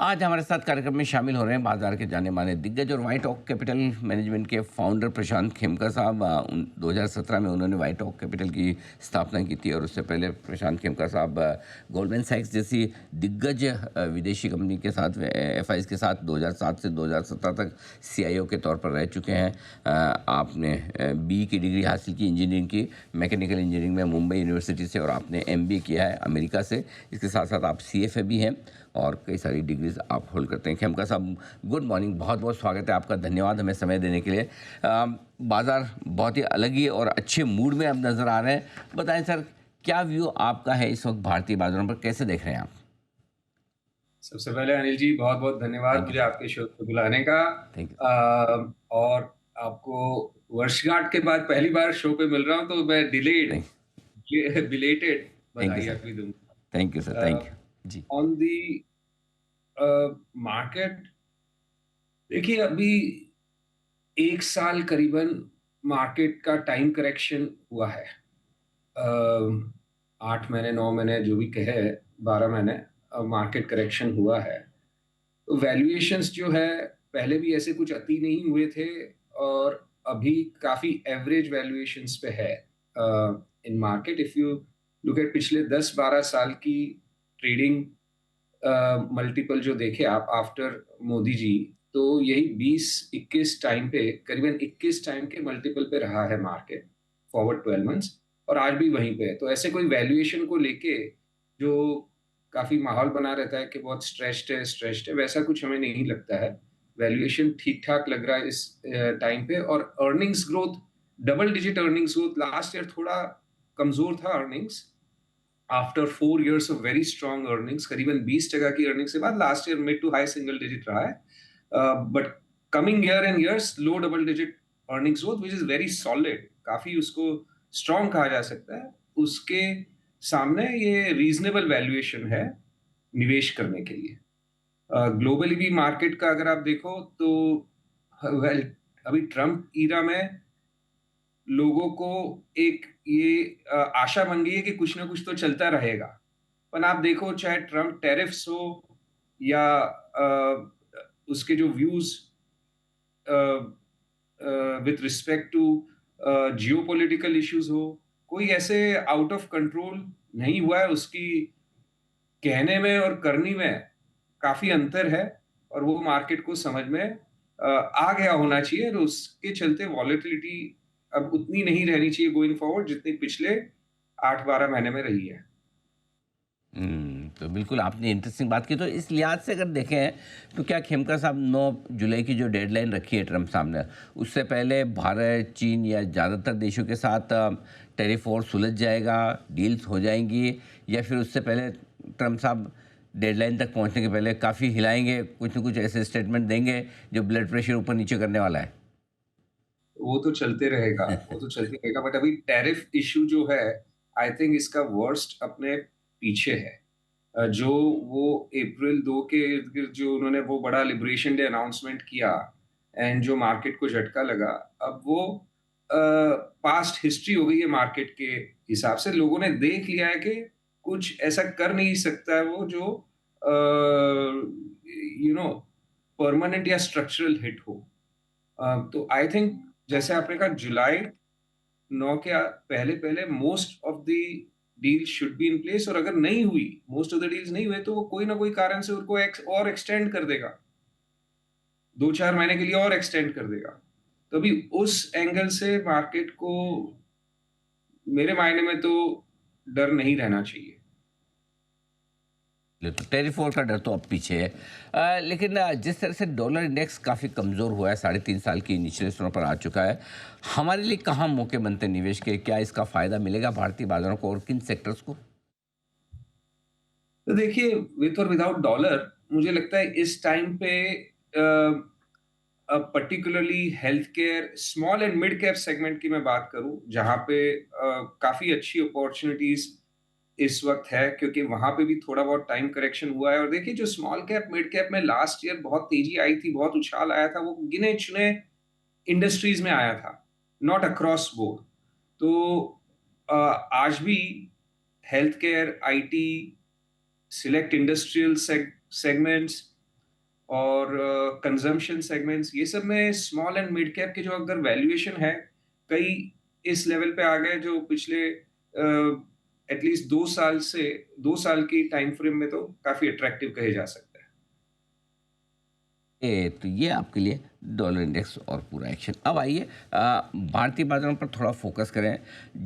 आज हमारे साथ कार्यक्रम में शामिल हो रहे हैं बाजार के जाने माने दिग्गज और वाइट ऑक कैपिटल मैनेजमेंट के फाउंडर प्रशांत खेमका साहब। 2017 में उन्होंने वाइट ऑक कैपिटल की स्थापना की थी और उससे पहले प्रशांत खेमका साहब गोल्डमैन सैक्स जैसी दिग्गज विदेशी कंपनी के साथ एफआईज के साथ 2007 से 2017 तक सीआईओ के तौर पर रह चुके हैं। आपने बी की डिग्री हासिल की इंजीनियरिंग की, मैकेनिकल इंजीनियरिंग में मुंबई यूनिवर्सिटी से, और आपने एमबीए किया है अमेरिका से। इसके साथ साथ आप सीएफए भी हैं और कई सारी डिग्रीज आप होल्ड करते हैं। खेमका साहब, गुड मॉर्निंग, बहुत बहुत स्वागत है आपका। धन्यवाद हमें समय देने के लिए। बाज़ार बहुत ही अलग ही और अच्छे मूड में अब नज़र आ रहे हैं। बताएं सर, क्या व्यू आपका है इस वक्त भारतीय बाजारों पर, कैसे देख रहे हैं आप? सबसे पहले अनिल जी, बहुत बहुत धन्यवाद थैंक यू मुझे सर। आपके शो पे बुलाने का। Thank you. और आपको वर्षगांठ के बाद पहली बार शो पे मिल रहा हूँ, तो मैं delayed thank belated thank you बधाई सर। भी दूंगा। Thank you sir. Thank you ji. On the market, देखिए अभी एक साल करीबन मार्केट का टाइम करेक्शन हुआ है। 8 महीने 9 महीने जो भी कहे, 12 महीने मार्केट करेक्शन हुआ है। तो वैल्यूएशंस जो है, पहले भी ऐसे कुछ अति नहीं हुए थे और अभी काफी एवरेज वैल्यूएशंस पे है इन market. If you look at पिछले 10-12 साल की ट्रेडिंग मल्टीपल जो देखे आप आफ्टर मोदी जी, तो यही 20-21 टाइम पे, करीबन 21 टाइम के मल्टीपल पे रहा है मार्केट फॉरवर्ड 12 मंथ्स, और आज भी वहीं पे है। तो ऐसे कोई वैल्यूएशन को लेके जो काफी माहौल बना रहता है कि बहुत स्ट्रेस्ड है, वैसा कुछ हमें नहीं लगता है। वैल्यूएशन ठीक ठाक लग रहा है इस टाइम पे। और earnings growth, double digit earnings growth, last year थोड़ा कमजोर था earnings after 4 years of very strong earnings. करीबन 20% की अर्निंग्स के बाद last year mid to high single digit रहा है, but coming year and years low double digit earnings growth which is very solid, काफी उसको स्ट्रॉन्ग कहा जा सकता है। उसके सामने ये रीजनेबल वैल्यूएशन है निवेश करने के लिए। ग्लोबली भी मार्केट का अगर आप देखो तो वेल, अभी ट्रम्प ईरा में लोगों को एक ये आशा बन गई है कि कुछ ना कुछ तो चलता रहेगा। पर आप देखो, चाहे ट्रम्प टैरिफ्स हो या उसके जो views with respect to geopolitical issues हो, कोई ऐसे आउट ऑफ कंट्रोल नहीं हुआ है। उसकी कहने में और करनी में काफी अंतर है, और वो मार्केट को समझ में आ गया होना चाहिए। और उसके चलते वॉलेटिलिटी अब उतनी नहीं रहनी चाहिए गोइंग फॉरवर्ड, जितनी पिछले 8-12 महीने में रही है। तो बिल्कुल आपने इंटरेस्टिंग बात की। तो इस लिहाज से अगर देखें तो क्या खेमका साहब, 9 जुलाई की जो डेडलाइन रखी है ट्रम्प साहब ने, उससे पहले भारत, चीन या ज़्यादातर देशों के साथ टैरिफ वॉर सुलझ जाएगा, डील्स हो जाएंगी, या फिर उससे पहले ट्रम्प साहब डेडलाइन तक पहुंचने के पहले काफ़ी हिलाएंगे, कुछ न कुछ ऐसे स्टेटमेंट देंगे जो ब्लड प्रेशर ऊपर नीचे करने वाला है? वो तो चलते रहेगा, वो तो चलते रहेगा, बट अभी टैरिफ इशू जो है, आई थिंक इसका वर्स्ट अपने पीछे है। जो वो अप्रैल 2 के इर्द गिर्द जो उन्होंने वो बड़ा लिबरेशन डे अनाउंसमेंट किया, एंड जो मार्केट को झटका लगा, अब वो पास्ट हिस्ट्री हो गई है मार्केट के हिसाब से। लोगों ने देख लिया है कि कुछ ऐसा कर नहीं सकता है वो जो यू नो परमानेंट या स्ट्रक्चरल हिट हो। तो आई थिंक, जैसे आपने कहा, जुलाई 9 के पहले पहले most of the deal should be in place. और अगर नहीं हुई, मोस्ट ऑफ द डील्स नहीं हुए, तो वो कोई ना कोई कारण से उनको और एक्सटेंड कर देगा, 2-4 महीने के लिए और एक्सटेंड कर देगा। तो अभी उस एंगल से मार्केट को मेरे मायने में तो डर नहीं रहना चाहिए। तो टेरिफ वॉर का डर तो अब पीछे है। लेकिन जिस तरह से डॉलर इंडेक्स काफ़ी कमज़ोर हुआ है, 3.5 साल की निचले स्तरों पर आ चुका है, हमारे लिए कहाँ मौके बनते हैं निवेश के? क्या इसका फ़ायदा मिलेगा भारतीय बाजारों को और किन सेक्टर्स को? तो देखिए, विथ और विदाउट डॉलर, मुझे लगता है इस टाइम पे particularly health care, small and mid cap segment की मैं बात करूं, जहां पे काफी अच्छी अपॉर्चुनिटीज इस वक्त है, क्योंकि वहां पे भी थोड़ा बहुत टाइम करेक्शन हुआ है। और देखिए, जो स्मॉल कैप मिड कैप में लास्ट ईयर बहुत तेजी आई थी, बहुत उछाल आया था, वो गिने चुने इंडस्ट्रीज में आया था, नॉट अक्रॉस बोर्ड। तो आज भी health care, IT, select industrial segments, और कंजम्पशन सेगमेंट्स, ये सब में स्मॉल एंड मिड कैप के जो अगर वैल्यूएशन है, कई इस लेवल पे आ गए जो पिछले एटलीस्ट 2 साल की टाइम फ्रेम में तो काफी अट्रैक्टिव कहे जा सकते हैं। तो ये आपके लिए डॉलर इंडेक्स और पूरा एक्शन। अब आइए भारतीय बाजारों पर थोड़ा फोकस करें।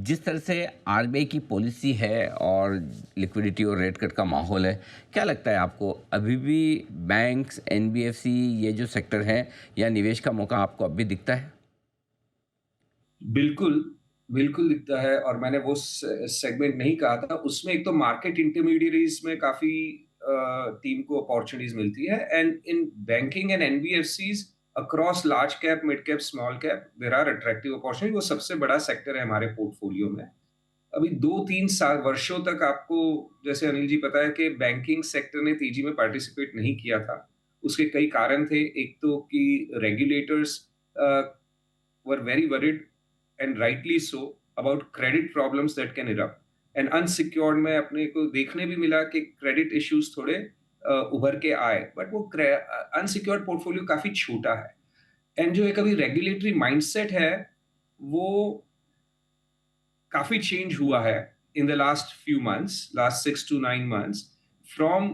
जिस तरह से आरबीआई की पॉलिसी है और लिक्विडिटी और रेट कट का माहौल है, क्या लगता है आपको अभी भी बैंक्स, एनबीएफसी ये जो सेक्टर हैं या निवेश का मौका आपको अब भी दिखता है? बिल्कुल, बिल्कुल दिखता है और मैंने वो सेगमेंट नहीं कहा था। उसमें एक तो मार्केट इंटरमीडियरीज़ में काफ़ी टीम को अपॉर्च्युनिटीज़ मिलती है and in banking and NBFCs across large cap, mid cap, small cap there are attractive opportunity. वो सबसे बड़ा सेक्टर है हमारे पोर्टफोलियो में। अभी 2-3 साल वर्षों तक आपको, जैसे अनिल जी पता है कि बैंकिंग सेक्टर ने तीजी में पार्टिसिपेट नहीं किया था। उसके कई कारण थे। एक तो कि regulators were very worried and rightly so about credit problems that can erupt. And unsecured में अपने को देखने भी मिला कि क्रेडिट इश्यूज थोड़े उभर के आए, बट वो अनसिक्योर्ड पोर्टफोलियो काफी छोटा है। एंड जो एक अभी रेगुलेटरी माइंडसेट है, वो काफी चेंज हुआ है in the last few months, last 6 to 9 months, from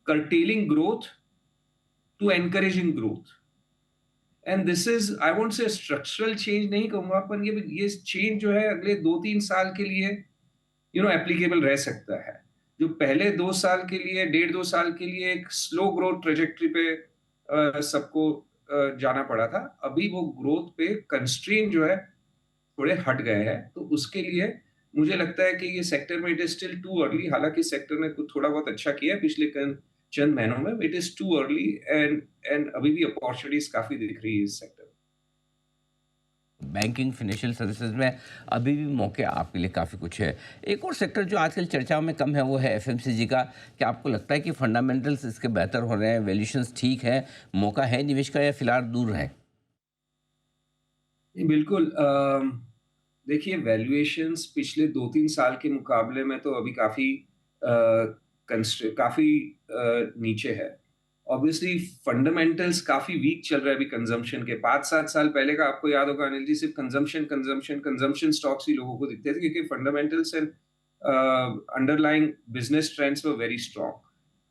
curtailing growth to encouraging growth. And this is, I won't say structural change नहीं कहूंगा, पर ये चेंज जो है अगले 2-3 साल के लिए एप्लीकेबल रह सकता है। जो पहले 2 साल के लिए, 1.5-2 साल के लिए एक स्लो ग्रोथ ट्रेजेक्टरी पे सबको जाना पड़ा था, अभी वो ग्रोथ पे कंस्ट्रेन जो है थोड़े हट गए हैं। तो उसके लिए मुझे लगता है कि ये सेक्टर में it is still too early. हालांकि सेक्टर ने कुछ थोड़ा बहुत अच्छा किया है पिछले चंद महीनों में, it is too early and अभी भी अपॉर्चुनिटीज काफी दिख रही है इस सेक्टर में। बैंकिंग, फाइनेंशियल सर्विसेज में अभी भी मौके आपके लिए काफ़ी कुछ है। एक और सेक्टर जो आजकल चर्चाओं में कम है वो है एफएमसीजी का। क्या आपको लगता है कि फंडामेंटल्स इसके बेहतर हो रहे हैं, वैल्यूएशंस ठीक है, मौका है निवेश का या फिलहाल दूर है? जी, बिल्कुल। देखिए, वैल्यूएशंस पिछले 2-3 साल के मुकाबले में तो अभी काफ़ी नीचे है। ऑब्वियसली फंडामेंटल्स काफ़ी वीक चल रहा है अभी कंजम्पशन के। 5-7 साल पहले का आपको याद होगा अनिल जी, सिर्फ कंजम्पशन स्टॉक्स ही लोगों को दिखते थे, क्योंकि fundamentals and underlying business trends were very strong.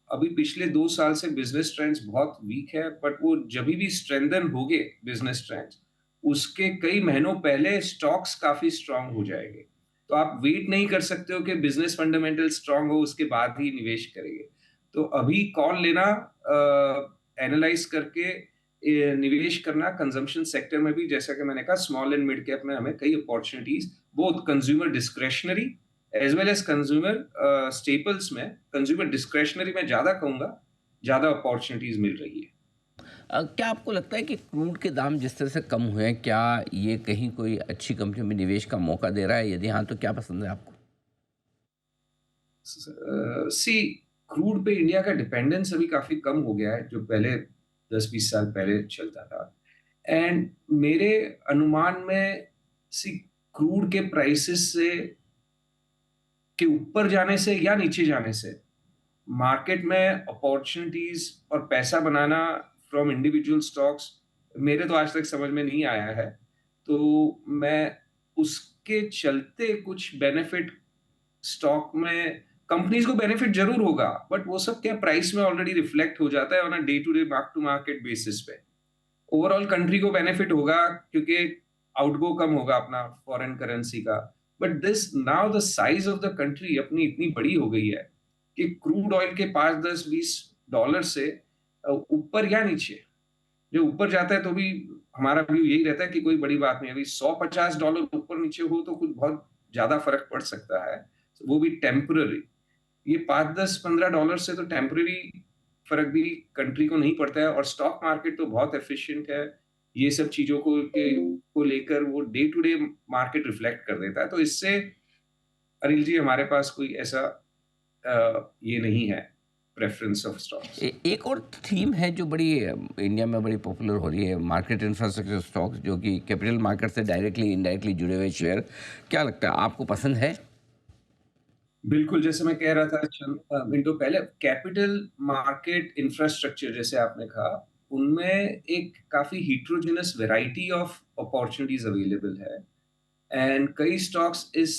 अभी पिछले 2 साल से बिजनेस ट्रेंड्स बहुत वीक है, बट वो जब भी स्ट्रेंथन होंगे बिजनेस ट्रेंड्स, उसके कई महीनों पहले स्टॉक्स काफी स्ट्रांग हो जाएंगे। तो आप वेट नहीं कर सकते हो कि बिजनेस फंडामेंटल स्ट्रांग हो उसके बाद ही निवेश करेंगे। तो अभी कॉल लेना, एनालाइज करके निवेश करना कंजम्पशन सेक्टर में भी, जैसा कि मैंने कहा स्मॉल एंड मिड कैप में हमें कई opportunities, both consumer discretionary as well as consumer staples में, कंज्यूमर डिस्क्रेशनरी में ज्यादा कहूंगा, ज्यादा अपॉर्चुनिटीज मिल रही है। क्या आपको लगता है कि क्रूड के दाम जिस तरह से कम हुए हैं, क्या ये कहीं कोई अच्छी कंपनियों में निवेश का मौका दे रहा है? यदि हाँ, तो क्या पसंद है आपको? सी, क्रूड पे इंडिया का डिपेंडेंस अभी काफी कम हो गया है, जो पहले 10-20 साल पहले चलता था। एंड मेरे अनुमान में, सी, क्रूड के प्राइसेस से के ऊपर जाने से या नीचे जाने से मार्केट में अपॉर्चुनिटीज और पैसा बनाना फ्रॉम इंडिविजुअल स्टॉक्स मेरे तो आज तक समझ में नहीं आया है। तो मैं उसके चलते कुछ बेनिफिट स्टॉक में, कंपनीज को बेनिफिट जरूर होगा, बट वो सब क्या प्राइस में ऑलरेडी रिफ्लेक्ट हो जाता है on a day to day mark to market basis पे। ओवरऑल कंट्री को बेनिफिट होगा क्योंकि आउटगो कम होगा अपना फॉरेन करेंसी का। But this now the size of the country अपनी इतनी बड़ी हो गई है कि क्रूड ऑयल के 5, 10, 20 डॉलर से ऊपर या नीचे, जो ऊपर जाता है तो भी हमारा व्यू यही रहता है कि कोई बड़ी बात नहीं। अभी 150 डॉलर ऊपर नीचे हो तो कुछ बहुत ज्यादा फर्क पड़ सकता है, वो भी टेम्पररी। ये 5, 10, 15 डॉलर से तो टेम्पररी फर्क भी कंट्री को नहीं पड़ता है, और स्टॉक मार्केट तो बहुत एफिशिएंट है ये सब चीजों को लेकर, वो day to day market reflect कर देता है। तो इससे अनिल जी हमारे पास कोई ऐसा ये नहीं है प्रेफरेंस ऑफ स्टॉक्स। एक और थीम है जो बड़ी इंडिया में बड़ी पॉपुलर हो रही है, मार्केट इंफ्रास्ट्रक्चर स्टॉक्स, जो कि कैपिटल मार्केट से डायरेक्टली इनडायरेक्टली जुड़े हुए शेयर। क्या लगता है, आपको पसंद है? बिल्कुल, जैसे मैं कह रहा था चंद मिनटों पहले, कैपिटल मार्केट इंफ्रास्ट्रक्चर जैसे आपने कहा, उनमें एक काफ़ी heterogeneous variety of opportunities available है एंड कई स्टॉक्स इस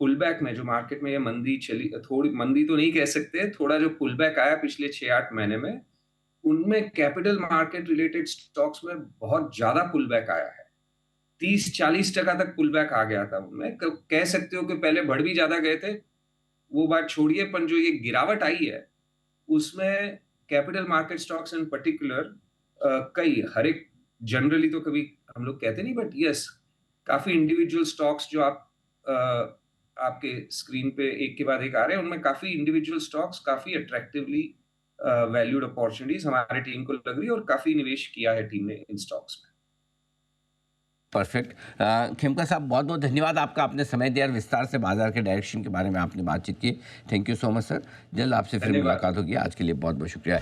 पुलबैक में जो मार्केट में ये मंदी चली, थोड़ी मंदी तो नहीं कह सकते, थोड़ा जो पुलबैक आया पिछले 6-8 महीने में, उनमें कैपिटल मार्केट रिलेटेड स्टॉक्स में बहुत ज़्यादा पुलबैक आया है। 30-40% तक पुलबैक आ गया था उनमें। कह सकते हो कि पहले बढ़ भी ज़्यादा गए थे, वो बात छोड़िए, पर जो ये गिरावट आई है, उसमें कैपिटल मार्केट स्टॉक्स इन पर्टिकुलर कई, हर एक, जनरली तो कभी हम लोग कहते नहीं, बट यस, काफ़ी इंडिविजुअल स्टॉक्स जो आपके स्क्रीन पे एक के बाद एक आ रहे हैं, उनमें काफ़ी इंडिविजुअल स्टॉक्स, काफ़ी अट्रैक्टिवली वैल्यूड अपॉर्चुनिटीज़ हमारी टीम को लग रही है और काफ़ी निवेश किया है टीम ने इन स्टॉक्स में। परफेक्ट। खेमका साहब, बहुत बहुत धन्यवाद आपका, आपने समय दिया और विस्तार से बाजार के डायरेक्शन के बारे में आपने बातचीत की। Thank you so much sir. जल्द आपसे फिर धन्यवाद। मुलाकात होगी। आज के लिए बहुत बहुत शुक्रिया।